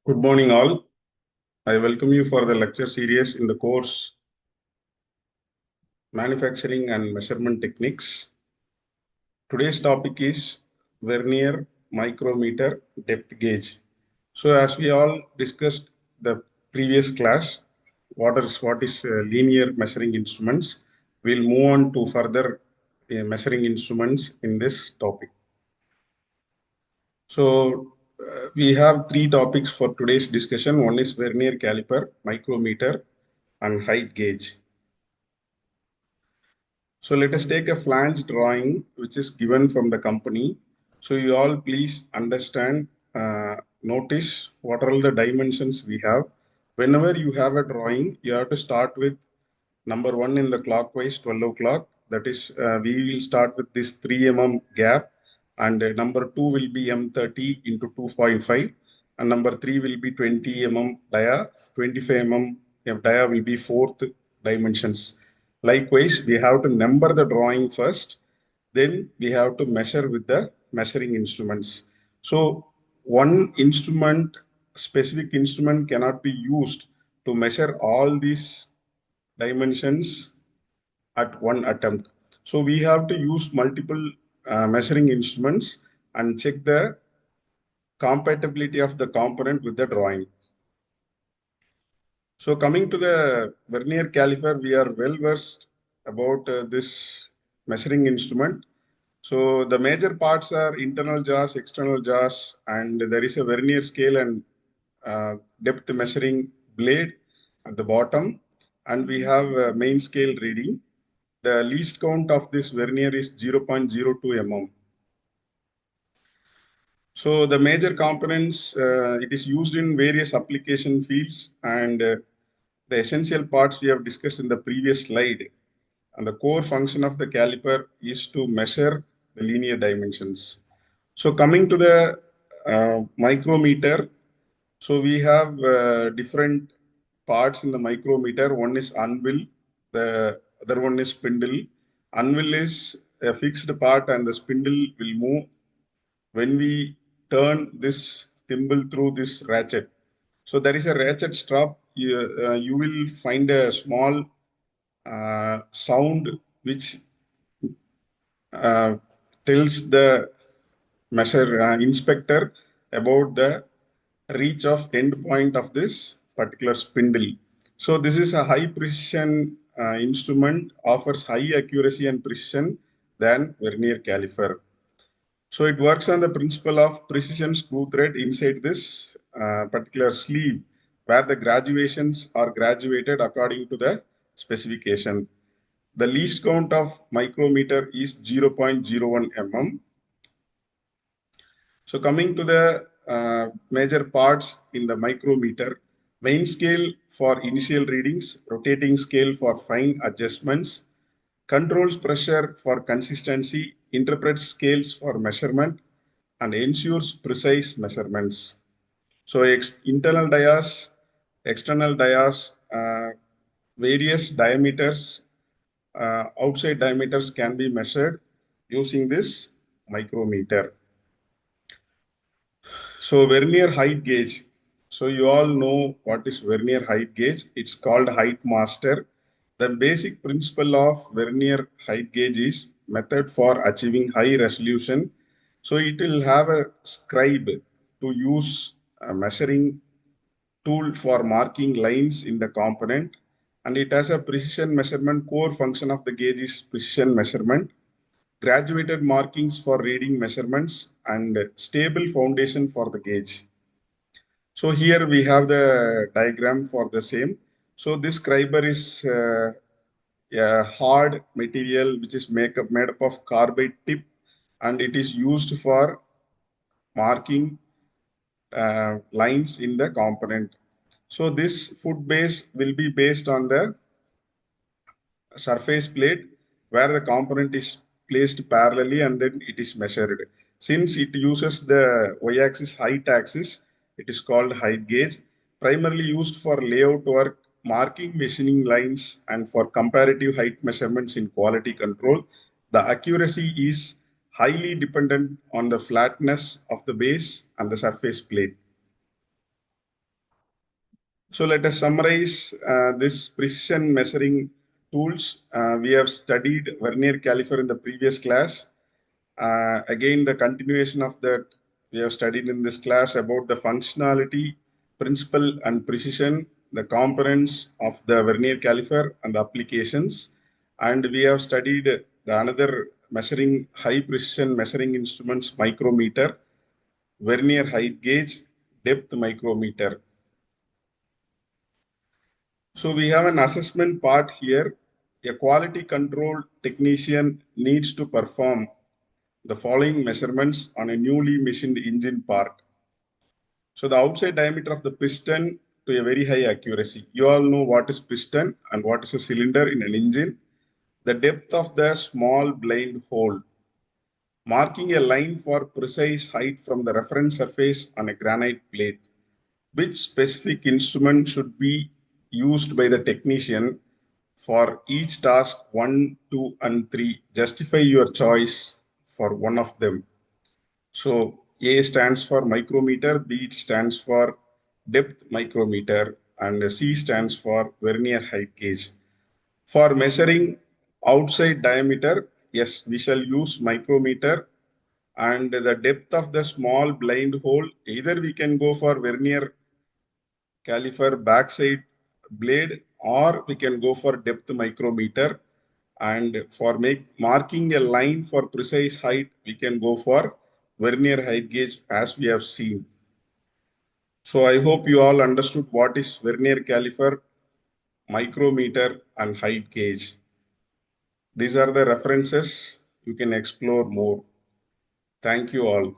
Good morning, all. I welcome you for the lecture series in the course Manufacturing and Measurement Techniques. Today's topic is Vernier Micrometer Depth Gauge. So, as we all discussed the previous class, what is linear measuring instruments? We'll move on to further measuring instruments in this topic. So, we have three topics for today's discussion. One is Vernier caliper, micrometer, and height gauge. So let us take a flange drawing which is given from the company. So you all please understand, notice what are all the dimensions we have. Whenever you have a drawing, you have to start with number 1 in the clockwise 12 o'clock. That is, we will start with this 3 mm gap, and number 2 will be M30 into 2.5, and number 3 will be 20 mm dia, 25 mm dia will be fourth dimensions. Likewise, we have to number the drawing first, then we have to measure with the measuring instruments. So one instrument, specific instrument cannot be used to measure all these dimensions at one attempt. So we have to use multiple measuring instruments and check the compatibility of the component with the drawing. So coming to the Vernier caliper, we are well versed about this measuring instrument. So the major parts are internal jaws, external jaws, and there is a Vernier scale and depth measuring blade at the bottom. And we have a main scale reading. The least count of this Vernier is 0.02 mm. So the major components, it is used in various application fields, and the essential parts we have discussed in the previous slide. And the core function of the caliper is to measure the linear dimensions. So coming to the micrometer, so we have different parts in the micrometer. One is anvil, the other one is spindle. Anvil is a fixed part and the spindle will move when we turn this thimble through this ratchet. So there is a ratchet strap. You will find a small sound which tells the inspector about the reach of end point of this particular spindle. So this is a high precision instrument, offers high accuracy and precision than Vernier caliper. So it works on the principle of precision screw thread inside this particular sleeve, where the graduations are graduated according to the specification. The least count of micrometer is 0.01 mm. So coming to the major parts in the micrometer, main scale for initial readings, rotating scale for fine adjustments, controls pressure for consistency, interprets scales for measurement, and ensures precise measurements. So internal dias, external dias, various diameters, outside diameters can be measured using this micrometer. So Vernier height gauge. So you all know what is Vernier height gauge. It's called height master. The basic principle of Vernier height gauge is method for achieving high resolution. So it will have a scribe to use a measuring tool for marking lines in the component. And it has a precision measurement. Core function of the gauge is precision measurement, graduated markings for reading measurements, and stable foundation for the gauge. So here we have the diagram for the same. So this scriber is a hard material which is made up of carbide tip, and it is used for marking lines in the component. So this foot base will be based on the surface plate where the component is placed parallelly and then it is measured. Since it uses the y-axis height axis, it is called height gauge, primarily used for layout work, marking machining lines, and for comparative height measurements in quality control. The accuracy is highly dependent on the flatness of the base and the surface plate. So let us summarize this precision measuring tools. We have studied vernier caliper in the previous class. Again, the continuation of that, we have studied in this class about the functionality, principle, and precision, the components of the vernier caliper and the applications. And we have studied the another measuring high precision measuring instruments, micrometer, vernier height gauge, depth micrometer. So we have an assessment part here. A quality control technician needs to perform the following measurements on a newly machined engine part. So the outside diameter of the piston to a very high accuracy. You all know what is piston and what is a cylinder in an engine. The depth of the small blind hole. Marking a line for precise height from the reference surface on a granite plate. Which specific instrument should be used by the technician for each task 1, 2, and 3? Justify your choice for one of them. So A stands for micrometer, B stands for depth micrometer, and C stands for vernier height gauge. For measuring outside diameter, yes, we shall use micrometer, and the depth of the small blind hole, either we can go for vernier caliper backside blade, or we can go for depth micrometer. And for marking a line for precise height, we can go for vernier height gauge as we have seen. So I hope you all understood what is vernier caliper, micrometer, and height gauge. These are the references. You can explore more. Thank you all.